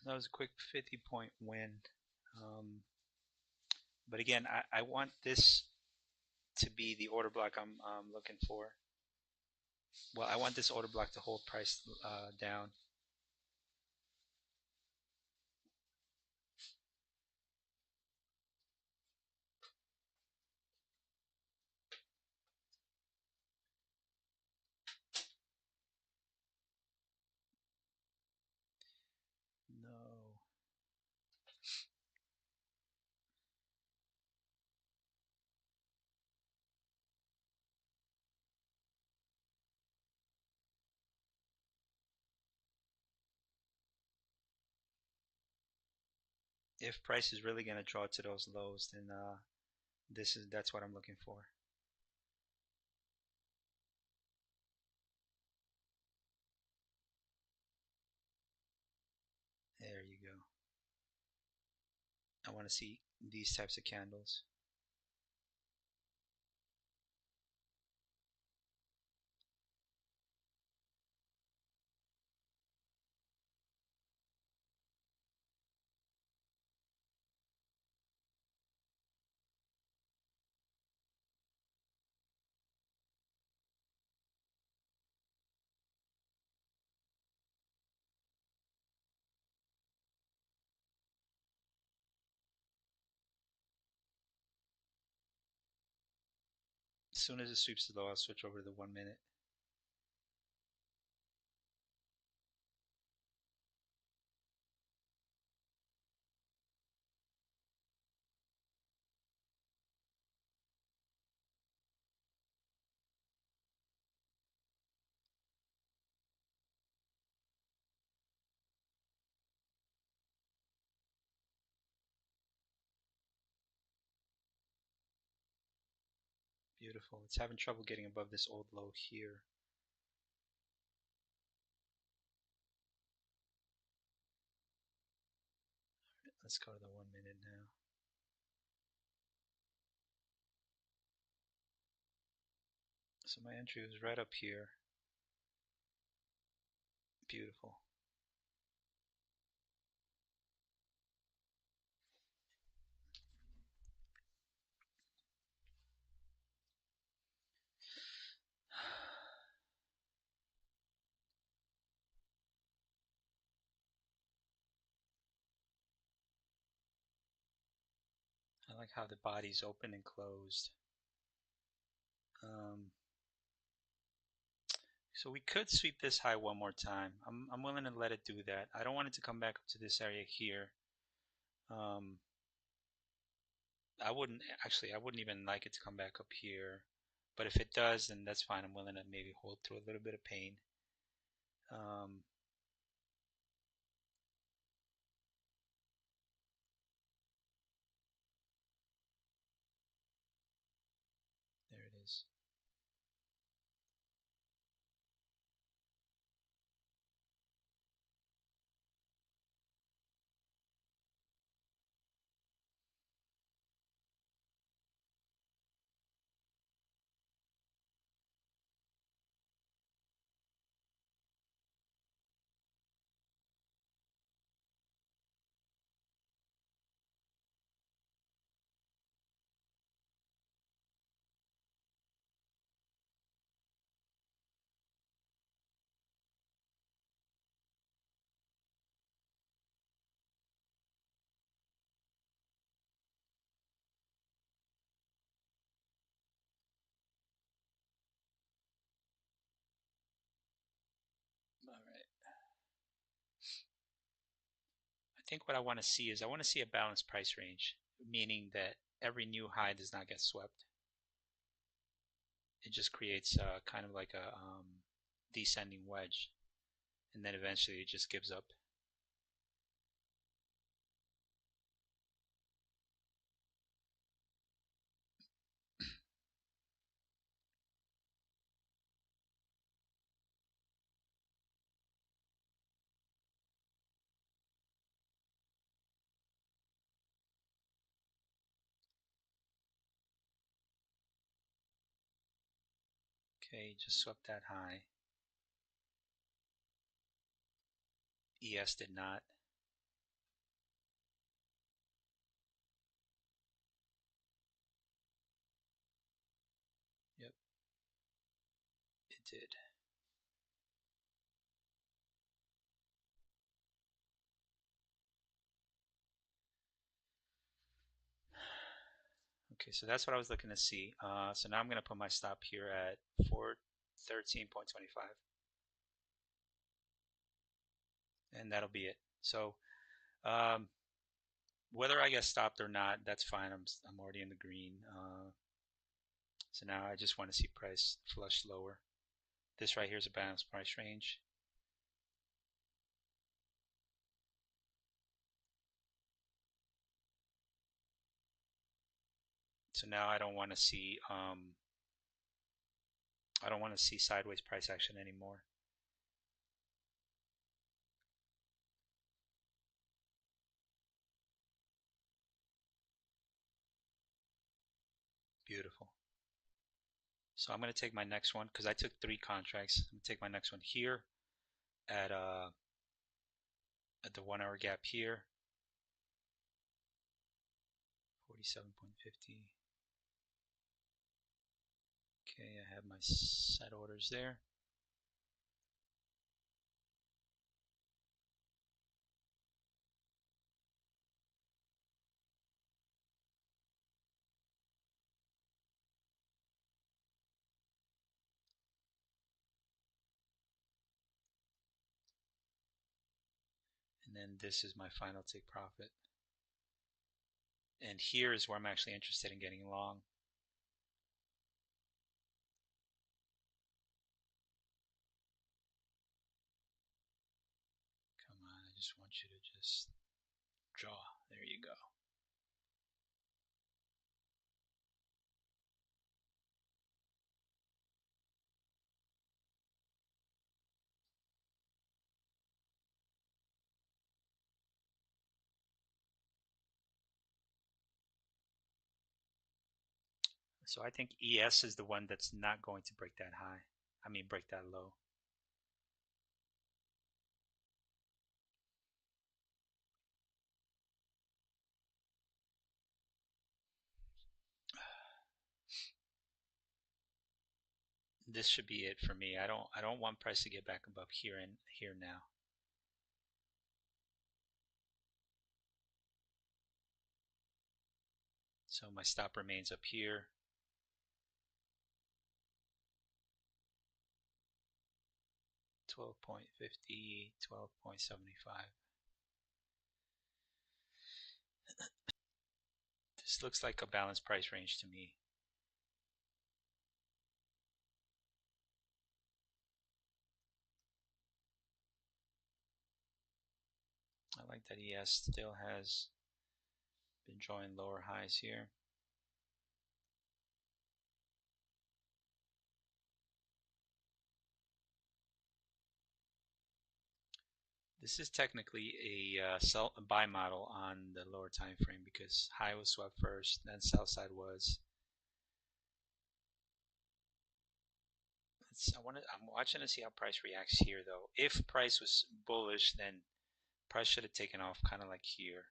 That was a quick 50-point win. But again, I want this to be the order block I'm looking for. Well, I want this order block to hold price down. No. If price is really going to draw to those lows, then that's what I'm looking for. There you go. I want to see these types of candles. As soon as it sweeps the low, I'll switch over to the 1 minute. Beautiful. It's having trouble getting above this old low here. Let's go to the 1 minute now. So my entry was right up here. Beautiful. I like how the body's open and closed. So we could sweep this high one more time. I'm willing to let it do that. I don't want it to come back up to this area here. I wouldn't even like it to come back up here. But if it does, then that's fine. I'm willing to maybe hold through a little bit of pain. is. All right. I think what I want to see is I want to see a balanced price range, meaning that every new high does not get swept. It just creates kind of like a descending wedge, and then eventually it just gives up. Okay, just swept that high. ES did not. Yep, it did. Okay, so that's what I was looking to see. So now I'm going to put my stop here at 413.25, and that'll be it. So um, whether I get stopped or not, that's fine. I'm already in the green. So now I just want to see price flush lower. This right here is a balanced price range. So now I don't want to see sideways price action anymore. Beautiful. So I'm going to take my next one because I took 3 contracts. I'm going to take my next one here at the 1 hour gap here, 47.50. Okay, I have my set orders there. And then this is my final take profit. And here is where I'm actually interested in getting long. Come on, I just want you to just draw. There you go. So I think ES is the one that's not going to break that high. I mean, break that low. This should be it for me. I don't want price to get back above here and here now. So my stop remains up here. $12.50, $12.75. This looks like a balanced price range to me. I like that ES still has been drawing lower highs here. This is technically a buy model on the lower time frame because high was swept first, then sell side was. I'm watching to see how price reacts here though. If price was bullish, then price should have taken off kind of like here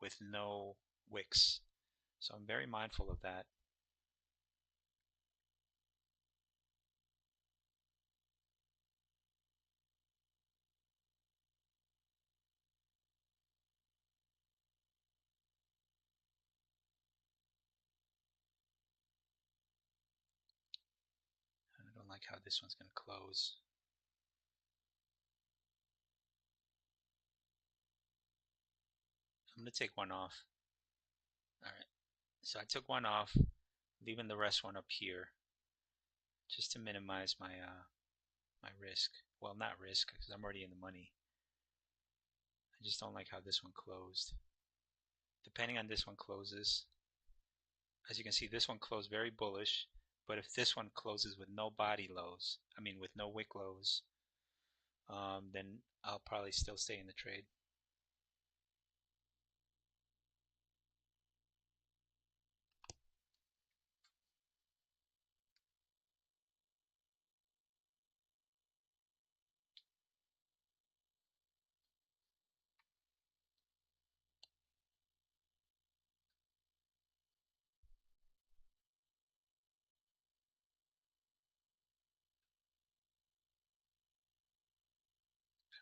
with no wicks. So I'm very mindful of that. I don't like how this one's going to close. I'm going to take one off. All right. So I took one off, leaving the rest one up here just to minimize my risk. Well, not risk because I'm already in the money. I just don't like how this one closed. Depending on this one closes, as you can see, this one closed very bullish. But if this one closes with no body lows, I mean with no wick lows, then I'll probably still stay in the trade.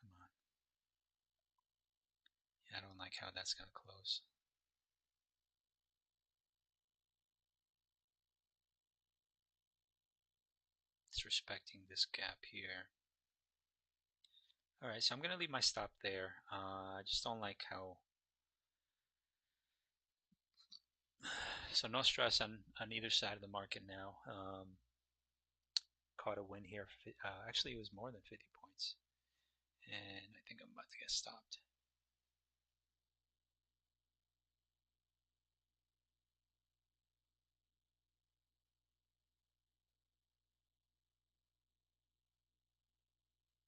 Come on. Yeah, I don't like how that's going to close. It's respecting this gap here. Alright, so I'm going to leave my stop there. I just don't like how... So no stress on either side of the market now. Caught a win here. Actually, it was more than 50 points. And I think I'm about to get stopped.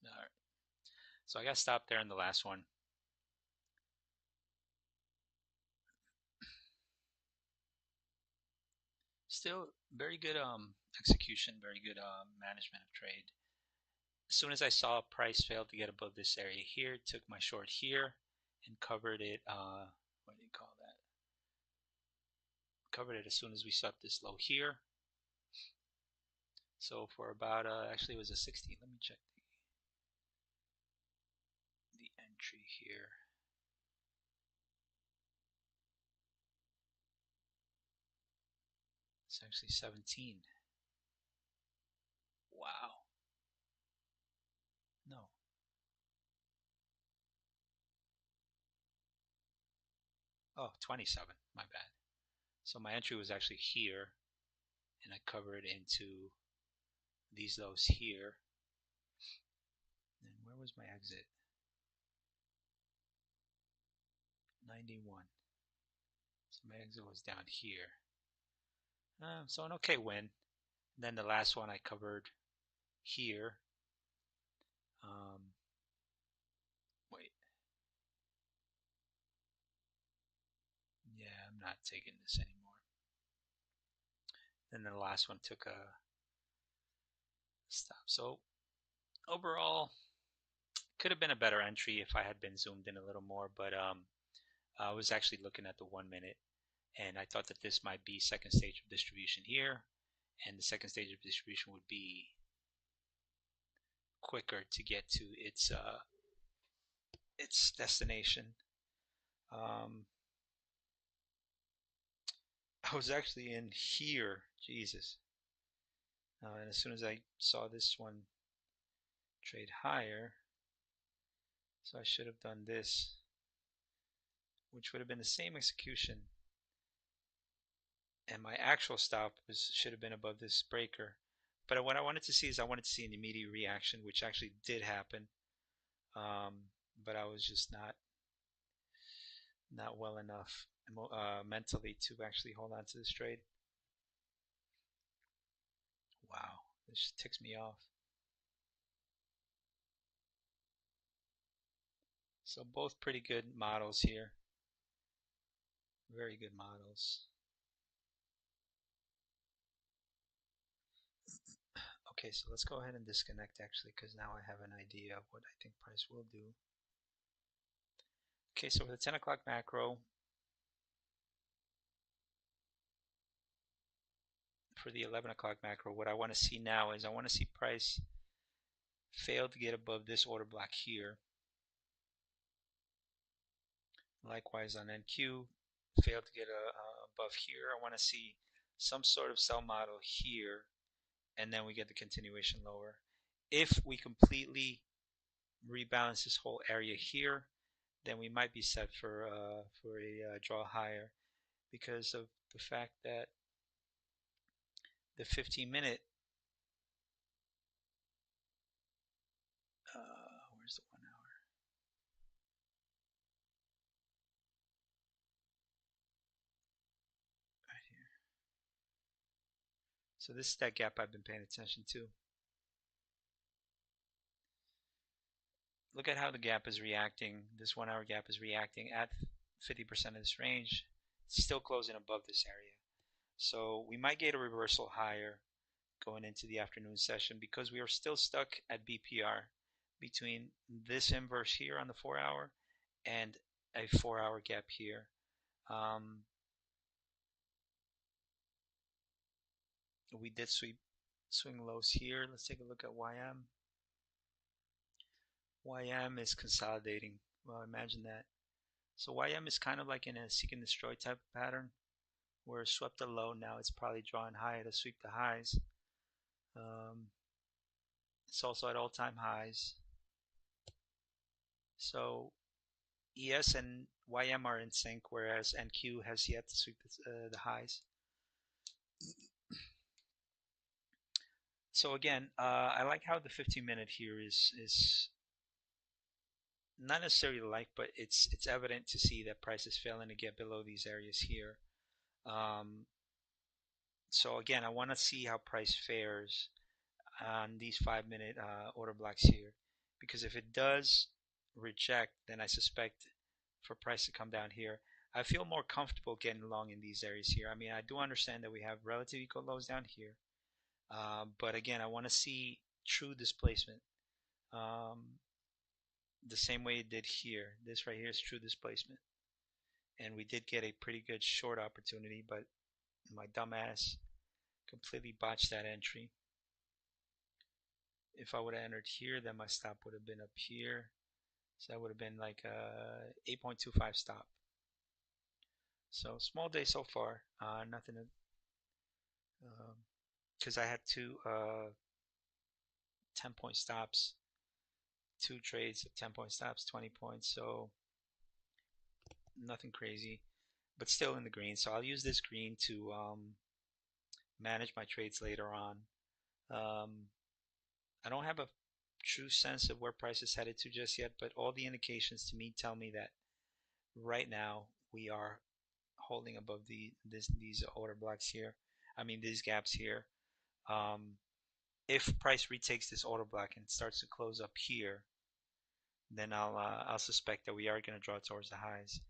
Alright. So I got stopped there in the last one. Still very good execution, very good management of trade. As soon as I saw price fail to get above this area here, took my short here and covered it. What do you call that? Covered it as soon as we swept this low here. So for about actually it was a 60. Let me check the entry here. It's actually 17. Wow. No. Oh, 27. My bad. So my entry was actually here, and I covered into these lows here. And where was my exit? 91. So my exit was down here. So an okay win. And then the last one I covered here. Wait. Yeah, I'm not taking this anymore. Then the last one took a stop. So overall, could have been a better entry if I had been zoomed in a little more, but I was actually looking at the 1 minute, and I thought that this might be second stage of distribution here, and the second stage of distribution would be quicker to get to its destination. I was actually in here, Jesus. And as soon as I saw this one trade higher, so I should have done this, which would have been the same execution. And my actual stop should have been above this breaker. But what I wanted to see is I wanted to see an immediate reaction, which actually did happen. But I was just not well enough mentally to actually hold on to this trade. Wow, this ticks me off. So both pretty good models here. Very good models. Okay, so let's go ahead and disconnect actually, because now I have an idea of what I think price will do. Okay, so for the 10 o'clock macro, for the 11 o'clock macro, what I want to see now is I want to see price fail to get above this order block here. Likewise on NQ, fail to get above here. I want to see some sort of sell model here, and then we get the continuation lower. If we completely rebalance this whole area here, then we might be set for a draw higher, because of the fact that the 15-minute, where's the 1 hour? Right here. So this is that gap I've been paying attention to. Look at how the gap is reacting. This 1 hour gap is reacting at 50% of this range. It's still closing above this area. So we might get a reversal higher going into the afternoon session, because we are still stuck at BPR between this inverse here on the 4 hour and a 4 hour gap here. We did swing lows here. Let's take a look at YM. YM is consolidating. Well, imagine that. So YM is kind of like in a seek and destroy type of pattern, where it swept a low. Now it's probably drawing higher to sweep the highs. It's also at all-time highs. So ES and YM are in sync, whereas NQ has yet to sweep the highs. So again, I like how the 15-minute here is not necessarily like, but it's evident to see that price is failing to get below these areas here. So again, I want to see how price fares on these 5-minute order blocks here, because if it does reject, then I suspect for price to come down here. I feel more comfortable getting long in these areas here. I mean, I do understand that we have relative equal lows down here, but again, I want to see true displacement, the same way it did here. This right here is true displacement, and we did get a pretty good short opportunity, but my dumbass completely botched that entry. If I would have entered here, then my stop would have been up here. So that would have been like a 8.25 stop. So small day so far. Nothing to, because I had two 10-point stops, two trades of 10-point stops, 20 points. So nothing crazy, but still in the green. So I'll use this green to manage my trades later on. I don't have a true sense of where price is headed to just yet, but all the indications to me tell me that right now we are holding above these order blocks here. I mean these gaps here. If price retakes this order block and starts to close up here, then I'll suspect that we are going to draw towards the highs,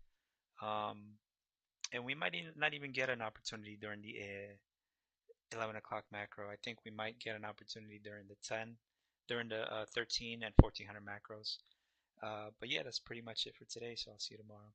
and we might not even get an opportunity during the 11 o'clock macro. I think we might get an opportunity during the 13 and 1400 macros. But yeah, that's pretty much it for today. So I'll see you tomorrow.